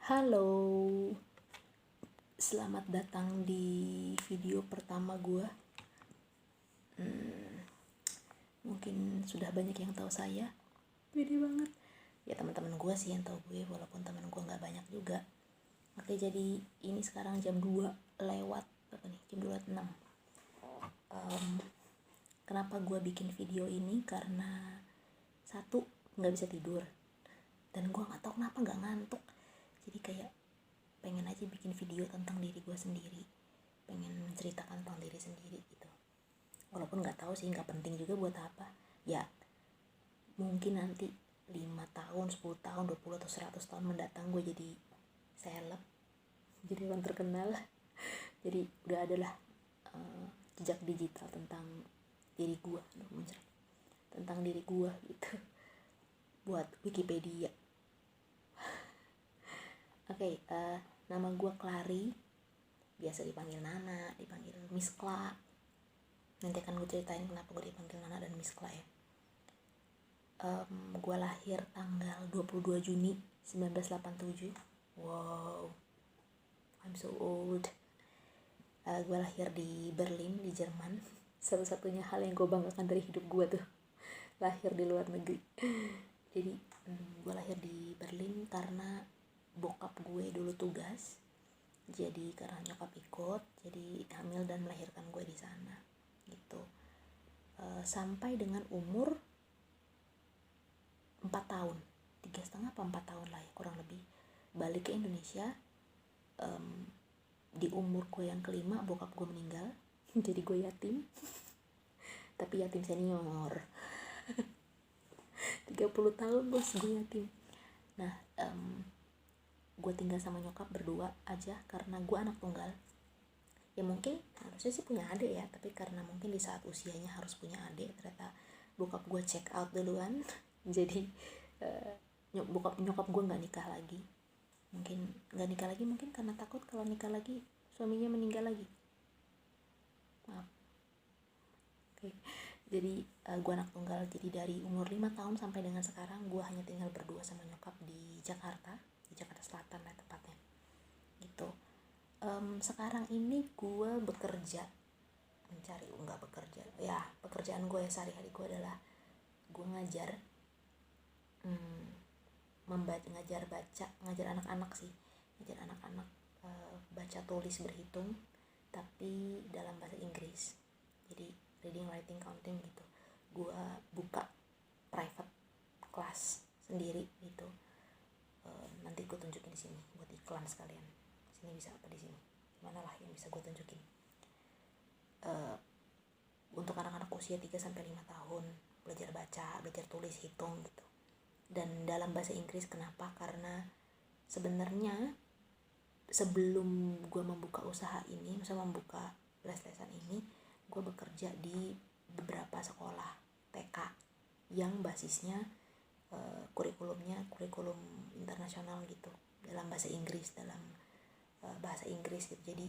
Halo, selamat datang di video pertama gue. Mungkin sudah banyak yang tahu saya, pede banget. Ya teman-teman gue sih yang tahu gue, walaupun teman gue nggak banyak juga. Oke, jadi ini sekarang jam 2 lewat apa nih? Jam 2:06. Kenapa gue bikin video ini? Karena satu, nggak bisa tidur, dan gue nggak tahu kenapa nggak ngantuk. Jadi kayak pengen aja bikin video tentang diri gue sendiri, pengen menceritakan tentang diri sendiri gitu. Walaupun nggak tahu sih, nggak penting juga buat apa ya. Mungkin nanti 5 tahun, 10 tahun, 20 atau 100 tahun mendatang gue jadi seleb, jadi orang terkenal. Jadi udah adalah jejak digital tentang diri gue, tentang diri gue gitu, buat Wikipedia. Oke, nama gue Clary, biasa dipanggil Nana, dipanggil Miss Kla. Nanti akan gue ceritain kenapa gue dipanggil Nana dan Miss Kla ya. Gue lahir tanggal 22 Juni 1987. Wow, I'm so old. Gue lahir di Berlin, di Jerman. Satu-satunya hal yang gue banggakan dari hidup gue tuh lahir di luar negeri. Jadi gue lahir di Berlin karena bokap gue dulu tugas. Jadi karena nyokap ikut, jadi hamil dan melahirkan gue di sana gitu. Sampai dengan umur 4 tahun, 3,5 apa 4 tahun lah ya kurang lebih, balik ke Indonesia. Di umur gue yang kelima bokap gue meninggal. Jadi gue yatim. Tapi yatim senior. 30 tahun bos gue yatim. Nah, gue tinggal sama nyokap berdua aja karena gue anak tunggal. Ya mungkin harusnya sih punya adik ya, tapi karena mungkin di saat usianya harus punya adik, ternyata bokap gue check out duluan. Jadi nyokap gue nggak nikah lagi. Mungkin karena takut kalau nikah lagi suaminya meninggal lagi. Maaf. Oke. Jadi gue anak tunggal. Jadi dari umur 5 tahun sampai dengan sekarang gue hanya tinggal berdua sama nyokap di Jakarta Selatan lah tepatnya gitu. Sekarang ini gue bekerja, pekerjaan gue ya sehari-hari gue adalah gue ngajar, ngajar anak-anak baca tulis berhitung, tapi dalam bahasa Inggris. Jadi reading, writing, counting gitu. Gue buka private class sendiri gitu. Nanti gue tunjukin di sini buat iklan sekalian. Sini bisa apa di sini? Mana lah yang bisa gue tunjukin. Untuk anak-anak usia 3-5 tahun, belajar baca, belajar tulis, hitung gitu. Dan dalam bahasa Inggris. Kenapa? Karena sebenarnya sebelum gue membuka usaha ini, membuka les-lesan ini, gue bekerja di beberapa sekolah TK yang basisnya kurikulum internasional gitu, dalam bahasa Inggris gitu. Jadi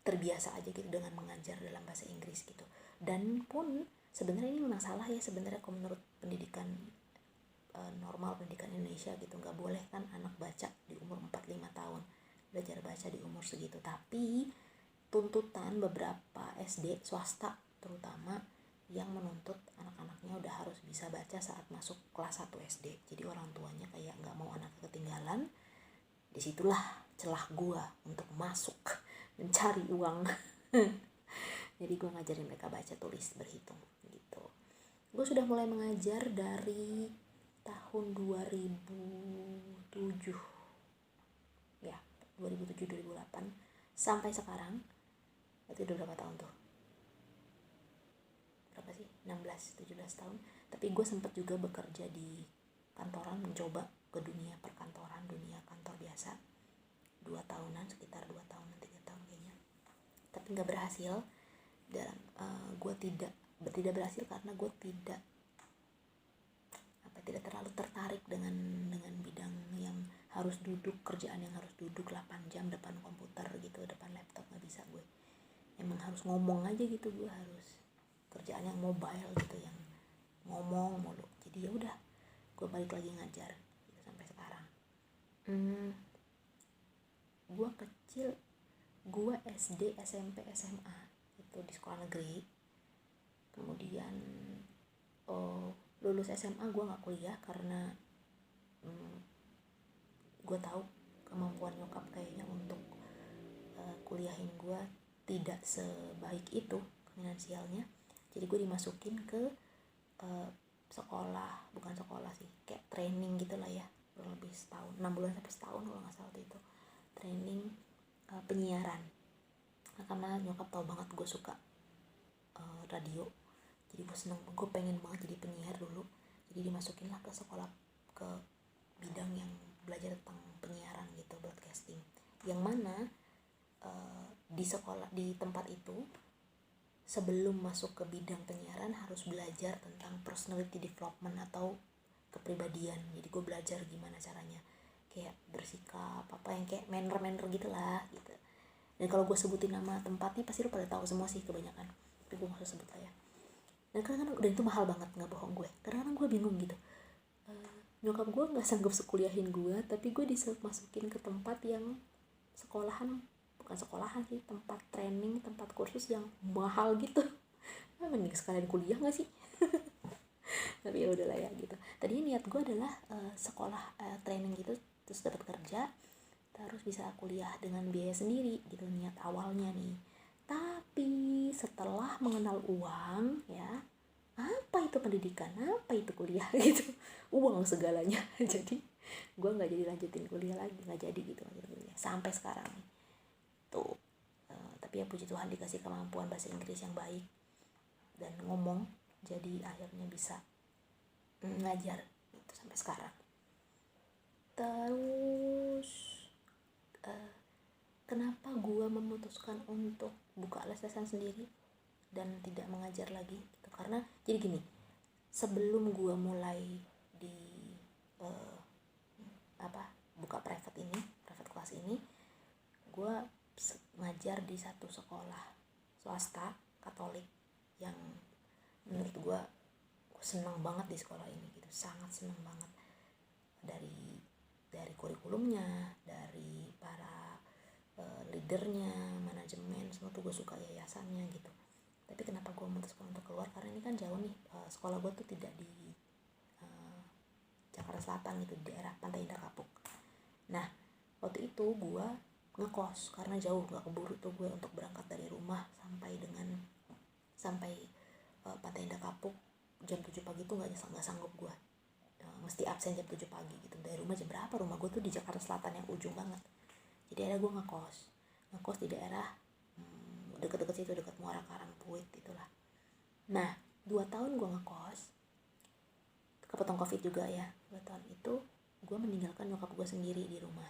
terbiasa aja gitu dengan mengajar dalam bahasa Inggris gitu. Dan pun sebenarnya ini memang salah ya sebenarnya kalau menurut pendidikan normal, pendidikan Indonesia gitu. Nggak boleh kan anak baca di umur 4-5 tahun, belajar baca di umur segitu. Tapi tuntutan beberapa SD swasta terutama yang menuntut anak-anaknya udah harus bisa baca saat masuk kelas 1 SD. Jadi orang tuanya kayak nggak mau anak ketinggalan. Disitulah celah gue untuk masuk mencari uang. Jadi gue ngajarin mereka baca tulis berhitung gitu. Gue sudah mulai mengajar dari tahun 2007 ya, 2007-2008 sampai sekarang. Itu udah berapa tahun tuh? Berapa sih? 16-17 tahun. Tapi gue sempat juga bekerja di kantoran, mencoba ke dunia perkantoran, dunia kantor biasa 2 tahunan, sekitar 2 tahunan, 3 tahun kayaknya. Tapi gak berhasil. Dan gue tidak berhasil karena gue tidak terlalu tertarik dengan bidang yang harus duduk, kerjaan yang harus duduk 8 jam depan komputer gitu, depan laptop. Gak bisa gue. Emang harus ngomong aja gitu, gue harus kerjaan yang mobile gitu, yang ngomong mulu. Jadi ya udah, gue balik lagi ngajar gitu sampai sekarang. hmm, gue kecil, gue SD, SMP, SMA itu di sekolah negeri. Kemudian lulus SMA gue nggak kuliah karena gue tahu kemampuan nyokap kayaknya untuk kuliahin gue tidak sebaik itu finansialnya. Jadi gue dimasukin ke sekolah, bukan sekolah sih, kayak training gitulah ya, kurang lebih setahun, 6 bulan sampai setahun kalau nggak salah itu, training penyiaran. Nah, karena nyokap tahu banget gue suka radio, jadi gue pengen banget jadi penyiar dulu. Jadi dimasukin lah ke sekolah, ke bidang yang belajar tentang penyiaran gitu, broadcasting, yang mana di sekolah, di tempat itu, sebelum masuk ke bidang penyiaran harus belajar tentang personality development atau kepribadian. Jadi gue belajar gimana caranya kayak bersikap, apa yang kayak manner gitulah gitu. Dan kalau gue sebutin nama tempatnya pasti lo pada tahu semua sih kebanyakan, tapi gue gak usah sebut lah ya. Dan kadang-kadang, dan itu mahal banget, nggak bohong gue, kadang-kadang gue bingung gitu, nyokap gue nggak sanggup sekuliahin gue, tapi gue dimasukin ke tempat yang sekolahan, bukan sekolahan sih, tempat training, tempat kursus yang mahal gitu. Nah, mending sekalian kuliah nggak sih? Tapi ya udahlah ya gitu. Tadinya niat gue adalah sekolah training gitu, terus dapat kerja, terus bisa kuliah dengan biaya sendiri gitu, niat awalnya nih. Tapi setelah mengenal uang ya, apa itu pendidikan, apa itu kuliah gitu, uang segalanya. Jadi gue nggak jadi lanjutin kuliah lagi, nggak jadi gitu lanjutin kuliah sampai sekarang tuh. Tapi ya puji Tuhan dikasih kemampuan bahasa Inggris yang baik dan ngomong, jadi akhirnya bisa ngajar gitu sampai sekarang. Terus kenapa gue memutuskan untuk buka les-lesan sendiri dan tidak mengajar lagi gitu? Karena jadi gini, sebelum gue mulai di buka private kelas ini, gue ngajar di satu sekolah swasta Katolik yang menurut gue senang banget di sekolah ini gitu, sangat senang banget, dari kurikulumnya, dari para leadernya, manajemen, semua tuh gue suka, yayasannya gitu. Tapi kenapa gue memutuskan untuk keluar, karena ini kan jauh nih, sekolah gue tuh tidak di Jakarta Selatan gitu, di daerah Pantai Indah Kapuk. Nah waktu itu gue ngekos karena jauh, gak keburu tuh gue untuk berangkat dari rumah sampai Pantai Indah Kapuk jam 7 pagi tuh gak sanggup gue, mesti absen jam 7 pagi gitu. Dari rumah jam berapa, rumah gue tuh di Jakarta Selatan yang ujung banget. Jadi akhirnya gue ngekos di daerah deket-deket situ, deket Muara Karangpuit itulah. Nah 2 tahun gue ngekos, kepotong covid juga ya. 2 tahun itu gue meninggalkan nyokap gue sendiri di rumah.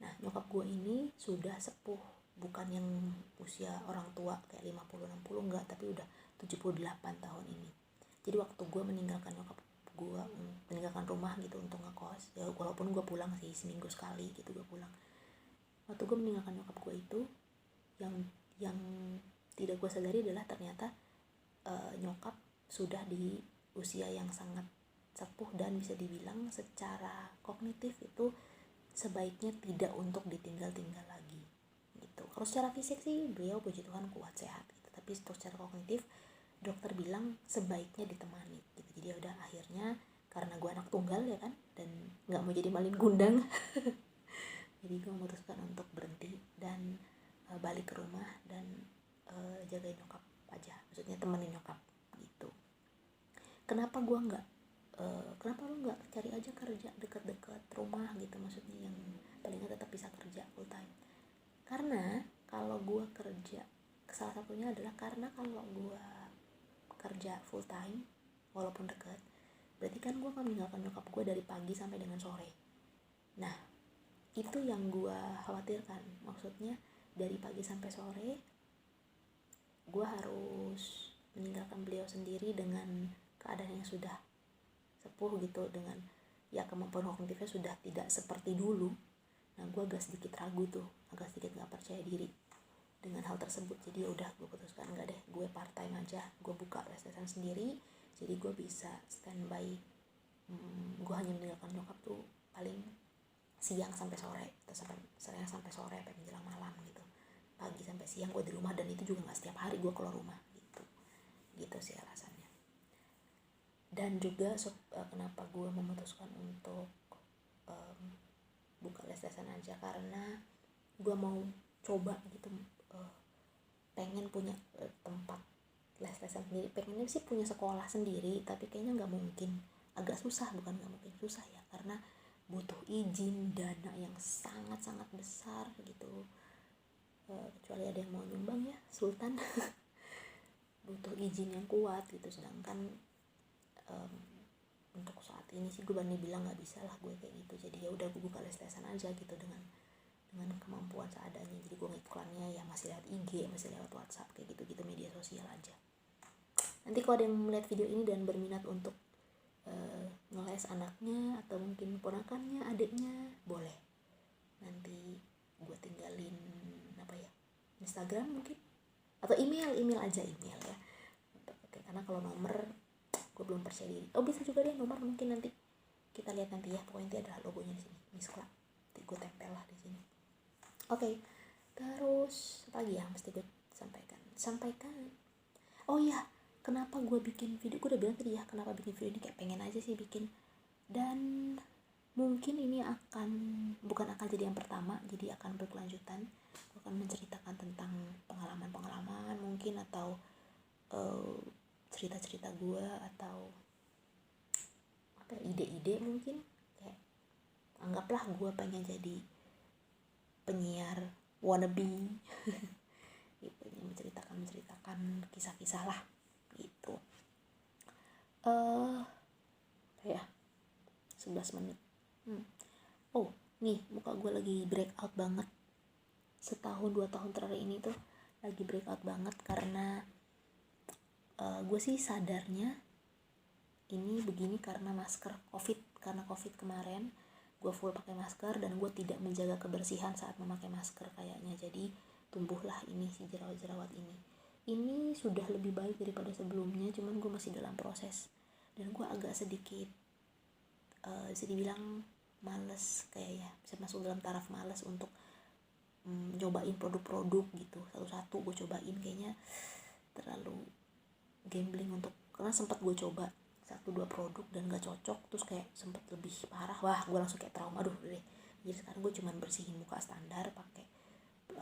Nah nyokap gue ini sudah sepuh, bukan yang usia orang tua kayak 50-60, enggak, tapi udah 78 tahun ini. Jadi waktu gue meninggalkan rumah gitu untuk ngekos, ya walaupun gue pulang sih seminggu sekali gitu gue pulang. Waktu gue meninggalkan nyokap gue itu, yang tidak gue sadari adalah ternyata nyokap sudah di usia yang sangat sepuh dan bisa dibilang secara kognitif itu sebaiknya tidak untuk ditinggal-tinggal lagi gitu. Kalau secara fisik sih beliau puji Tuhan kuat sehat gitu, tapi untuk secara kognitif dokter bilang sebaiknya ditemani gitu. Jadi ya udah, akhirnya karena gue anak tunggal ya kan, dan nggak mau jadi malin gundang jadi gue memutuskan untuk berhenti dan balik ke rumah dan jagain nyokap aja, maksudnya temenin nyokap gitu. Kenapa gue nggak kenapa lu nggak cari aja kerja dekat-dekat rumah gitu, maksudnya yang paling nggak tetap bisa kerja full time? Karena kalau gue kerja, salah satunya adalah karena kalau gue kerja full time walaupun dekat, berarti kan gue akan meninggalkan nyokap gue dari pagi sampai dengan sore. Nah itu yang gue khawatirkan, maksudnya dari pagi sampai sore gue harus meninggalkan beliau sendiri dengan keadaan yang sudah sepuh gitu, dengan ya kemampuan kognitifnya sudah tidak seperti dulu. Nah gue agak sedikit ragu tuh, agak sedikit gak percaya diri dengan hal tersebut. Jadi udah gue putuskan enggak deh, gue part time aja, gue buka les-lesan sendiri, jadi gue bisa standby. Gue hanya meninggalkan nyokap tuh paling siang sampai sore atau sampai sore sampai menjelang malam gitu, pagi sampai siang gue di rumah, dan itu juga nggak setiap hari gue keluar rumah gitu sih alasannya. Dan juga kenapa gue memutuskan untuk buka les-lesan aja, karena gue mau coba gitu, pengen punya tempat les-lesan sendiri, pengennya sih punya sekolah sendiri, tapi kayaknya nggak mungkin, agak susah, bukan nggak mungkin, susah ya, karena butuh izin, dana yang sangat-sangat besar gitu, kecuali ada yang mau nyumbang ya, Sultan. Butuh izin yang kuat gitu, sedangkan untuk saat ini sih gue berani bilang nggak bisa lah gue kayak gitu. Jadi ya udah gue buka les-lesan aja gitu dengan kemampuan seadanya. Jadi gue ngiklannya ya masih lewat IG, masih lewat WhatsApp kayak gitu media sosial aja. Nanti kalau ada yang melihat video ini dan berminat untuk ngeles anaknya atau mungkin ponakannya, adiknya, boleh. Nanti gue tinggalin Instagram mungkin, atau email aja ya. Oke, karena kalau nomor gue belum percaya diri. Oh, bisa juga deh nomor, mungkin nanti kita lihat nanti ya. Pokoknya nanti ada logonya di sini, Miskla. Nanti gue tempel lah di sini. Oke. Terus apa lagi ya mesti gue sampaikan. Oh iya, kenapa gue bikin video? Gue udah bilang tadi ya, kenapa bikin video ini, kayak pengen aja sih bikin. Dan mungkin ini bukan akan jadi yang pertama, jadi akan berkelanjutan. Gue akan menceritakan tentang pengalaman mungkin, atau cerita-cerita gue, atau ide-ide mungkin. Kayak anggaplah gue pengen jadi penyiar wannabe gitu, menceritakan kisah-kisah lah gitu. Kayak 11 menit. Oh, nih muka gue lagi breakout banget. Setahun 2 tahun terakhir ini tuh lagi breakout banget, karena gue sih sadarnya ini begini karena masker COVID. Karena COVID kemarin gue full pakai masker dan gue tidak menjaga kebersihan saat memakai masker kayaknya. Jadi tumbuhlah ini si jerawat-jerawat ini. Ini sudah lebih baik daripada sebelumnya, cuman gue masih dalam proses. Dan gue agak sedikit bisa dibilang males, kayak ya bisa masuk dalam taraf males untuk nyobain produk-produk gitu satu-satu. Gue cobain, kayaknya terlalu gambling untuk, karena sempat gue coba 1-2 produk dan gak cocok, terus kayak sempat lebih parah, wah gue langsung kayak trauma, aduh deh. Jadi sekarang gue cuman bersihin muka standar pakai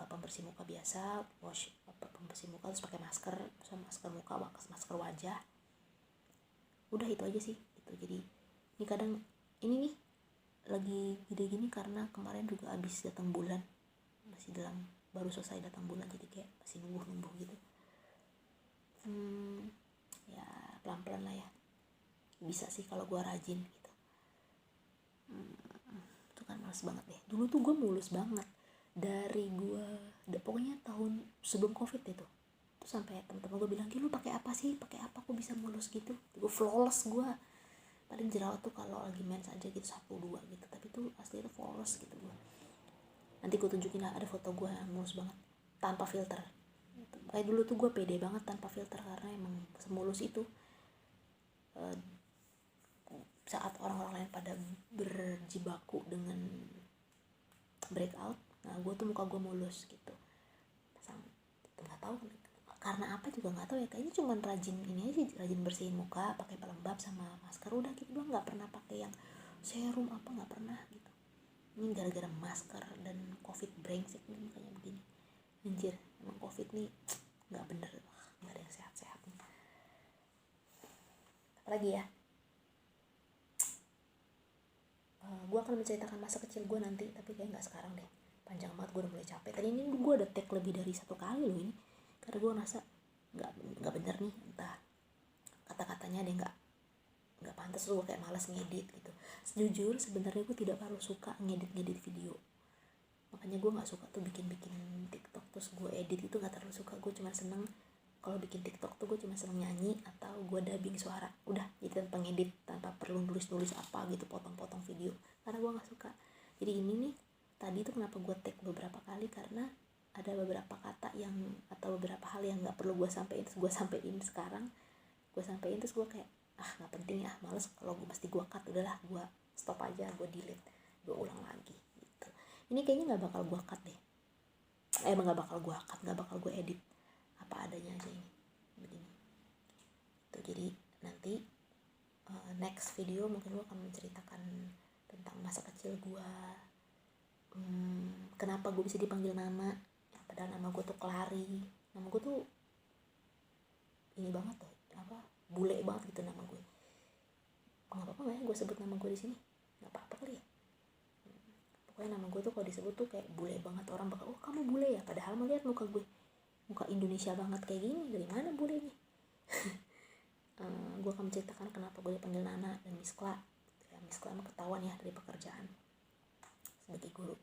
pembersih muka biasa, pembersih muka, terus pakai masker, sama masker muka, masker wajah, udah itu aja sih gitu. Jadi ini kadang ini nih lagi gede gini karena kemarin juga abis datang bulan, masih baru selesai datang bulan, jadi kayak masih numbuh gitu. Ya pelan-pelan lah ya, bisa sih kalau gue rajin gitu. Itu kan males banget deh. Dulu tuh gue mulus banget dari gue pokoknya tahun sebelum COVID itu. Terus sampai temen-temen gue bilang, lu pakai apa kok bisa mulus gitu. Gue flawless, gue paling jerawat tuh kalau lagi mens aja gitu 1-2 gitu, tapi tuh asli itu flawless gitu gue. Nanti gue tunjukin lah, ada foto gue yang mulus banget tanpa filter. Kayak dulu tuh gue pede banget tanpa filter, karena emang semulus itu. Saat orang-orang lain pada berjibaku dengan breakout, nah gue tuh muka gue mulus gitu. Nggak tahu karena apa juga nggak tahu ya, kayaknya cuma rajin bersihin muka pakai pelembab sama masker, udah gitu doang, nggak pernah pakai yang serum apa, nggak pernah gitu. Ini gara-gara masker dan COVID brengsek nih makanya begini. Anjir, emang COVID nih nggak bener, nggak ada yang sehat-sehat nih. Apalagi ya, gue akan menceritakan masa kecil gue nanti, tapi kayak nggak sekarang deh, panjang banget, gue udah mulai capek. Tadi ini gue udah take lebih dari 1 kali loh ini, karena gue ngerasa nggak bener nih, entah kata-katanya ada nggak pantas, gue kayak malas ngedit gitu. Jujur sebenarnya gue tidak terlalu suka ngedit video, makanya gue nggak suka tuh bikin TikTok terus gue edit, itu nggak terlalu suka. Gue cuma seneng kalau bikin TikTok tuh gue cuma seneng nyanyi atau gue dubbing suara, udah jadi tanpa ngedit, tanpa perlu nulis apa gitu, potong-potong video, karena gue nggak suka. Jadi ini nih tadi tuh kenapa gue take beberapa kali, karena ada beberapa kata yang atau beberapa hal yang nggak perlu gue sampein, terus gue sampein sekarang, terus gue kayak nggak penting ya, males kalau gue mesti gue cut, udahlah gue stop aja, gue delete, gue ulang lagi Ini kayaknya nggak bakal gue cut deh, emang nggak bakal gue edit, apa adanya aja ini begini. Tuh, jadi nanti next video mungkin gue akan menceritakan tentang masa kecil gue, kenapa gue bisa dipanggil nama, padahal nama gue tuh Klari, nama gue tuh ini banget tuh, apa, bule banget gitu nama gue. Nggak apa-apa nggak ya gue sebut nama gue di sini? Nggak apa-apa kali ya. Pokoknya nama gue tuh kalau disebut tuh kayak bule banget, orang bakal, oh kamu bule ya, padahal melihat muka gue, muka Indonesia banget kayak gini, dari mana bulenya? Gue akan menceritakan kenapa gue dipanggil Nana dan Miss Kla. Ya, Miss Kla mah ketahuan ya dari pekerjaan sebagai guru.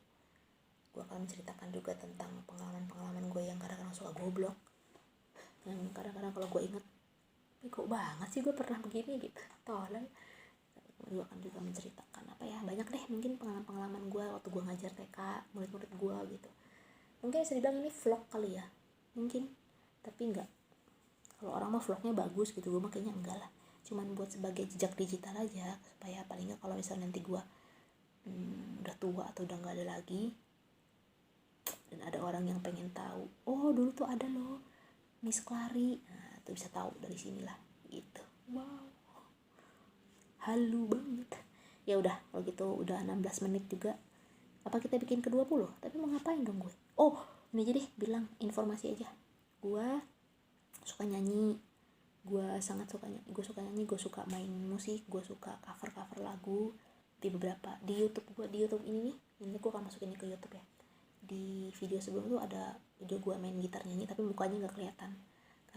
Gue akan menceritakan juga tentang pengalaman-pengalaman gue yang kadang-kadang suka goblok, yang kadang-kadang kalau gue inget, kok banget sih gue pernah begini gitu, tolong. Gue akan juga menceritakan apa ya, banyak deh mungkin pengalaman-pengalaman gue waktu gue ngajar TK, murid-murid gue gitu. Mungkin bisa dibilang ini vlog kali ya, mungkin, tapi enggak. Kalau orang mah vlognya bagus gitu, gue mah kayaknya enggak lah, cuman buat sebagai jejak digital aja, supaya paling nggak kalau misalnya nanti gue udah tua atau udah nggak ada lagi, dan ada orang yang pengen tahu, oh dulu tuh ada loh Miss Klari, nah tuh bisa tahu dari sinilah gitu. Wow, halu banget. Ya udah, kalau gitu udah 16 menit juga, apa kita bikin ke 20? Tapi mau ngapain dong gue? Oh, ini aja deh, bilang informasi aja, gue suka nyanyi, gue sangat suka nyanyi, gue suka main musik, gue suka cover lagu di beberapa, di YouTube ini nih, gue akan masukin ini ke YouTube ya. Di video sebelum tuh ada video gue main gitar nyanyi tapi mukanya nggak kelihatan,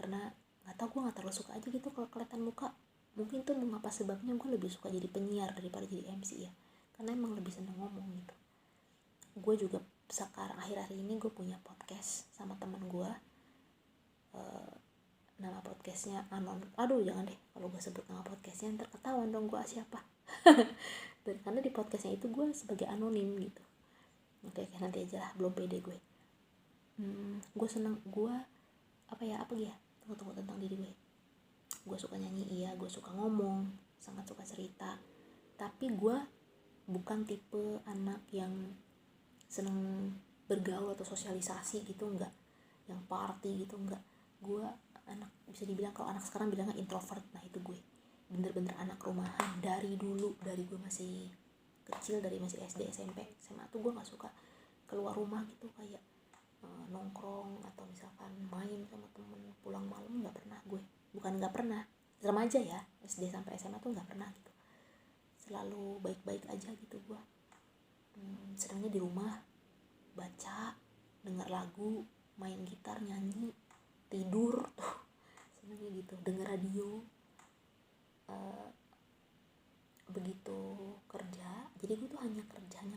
karena nggak tahu, gue nggak terlalu suka aja gitu kalau kelihatan muka. Mungkin tuh mengapa sebabnya gue lebih suka jadi penyiar daripada jadi MC ya, karena emang lebih seneng ngomong gitu. Gue juga sekarang akhir-akhir ini gue punya podcast sama teman gue, nama podcastnya Anon. Aduh jangan deh, kalau gue sebut nama podcastnya ntar ketahuan dong gue siapa. Dan karena di podcastnya itu gue sebagai anonim gitu. Oke, nanti aja lah, belum pede gue. Gue seneng, gue apa ya tunggu tentang diri gue suka nyanyi, iya, gue suka ngomong, sangat suka cerita, tapi gue bukan tipe anak yang seneng bergaul atau sosialisasi gitu, enggak, yang party gitu, enggak. Gue anak, bisa dibilang kalau anak sekarang bilangnya introvert. Nah itu gue bener-bener anak rumahan dari dulu, dari gue masih kecil, dari masih SD, SMP, SMA tuh gue nggak suka keluar rumah gitu, kayak nongkrong atau misalkan main sama temen pulang malam, nggak pernah gue. Bukan nggak pernah, remaja ya, SD sampai SMA tuh nggak pernah gitu, selalu baik-baik aja gitu gue. Senangnya di rumah baca, denger lagu, main gitar, nyanyi, tidur tuh senangnya gitu, denger radio. Begitu kerja, jadi gue tuh hanya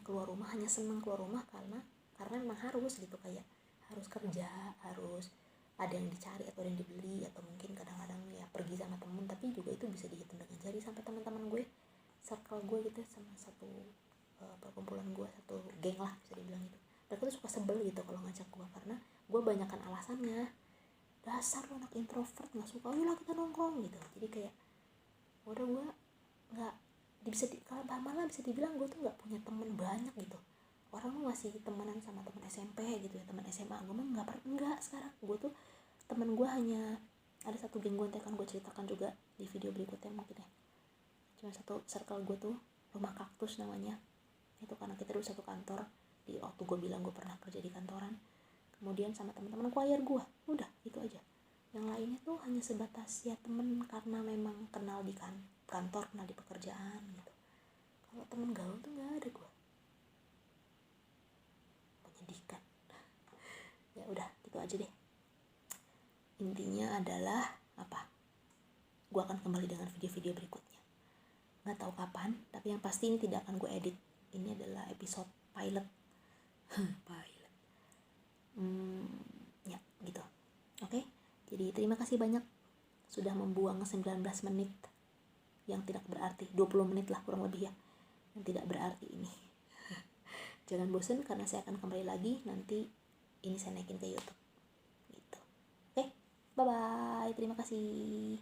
keluar rumah, hanya senang keluar rumah karena memang harus gitu, kayak harus kerja, harus ada yang dicari atau ada yang dibeli, atau mungkin kadang-kadang ya pergi sama temen, tapi juga itu bisa dihitung dengan jari sampai teman-teman gue, circle gue gitu, sama satu perkumpulan gue, satu geng lah bisa dibilang gitu. Mereka tuh suka sebel gitu kalau ngajak gue, karena gue banyakkan alasannya, dasar lo anak introvert nggak suka, ayolah kita nongkrong gitu. Jadi kayak udah, gue nggak malah bisa dibilang gue tuh nggak punya temen banyak gitu. Orang mah masih temenan sama teman SMP gitu ya, teman SMA. Gue mah nggak sekarang. Gue tuh temen gue hanya ada satu geng gue, nanti akan gue ceritakan juga di video berikutnya mungkin ya. Cuma satu circle gue tuh, Rumah Kaktus namanya. Itu karena kita dulu satu kantor, di waktu gue bilang gue pernah kerja di kantoran. Kemudian sama teman-teman choir gue, udah itu aja. Yang lainnya tuh hanya sebatas ya temen, karena memang kenal di kantor, kenal di pekerjaan gitu. Kalau temen gaul tuh nggak ada gue, menyedihkan. Ya udah gitu aja deh. Intinya adalah apa, gue akan kembali dengan video-video berikutnya, nggak tahu kapan, tapi yang pasti ini tidak akan gue edit. Ini adalah episode pilot. Pilot ya gitu. Oke, jadi terima kasih banyak sudah membuang 19 menit yang tidak berarti, 20 menit lah kurang lebih ya, yang tidak berarti ini. Jangan bosan, karena saya akan kembali lagi nanti, ini saya naikin ke YouTube gitu. Oke, bye bye, terima kasih.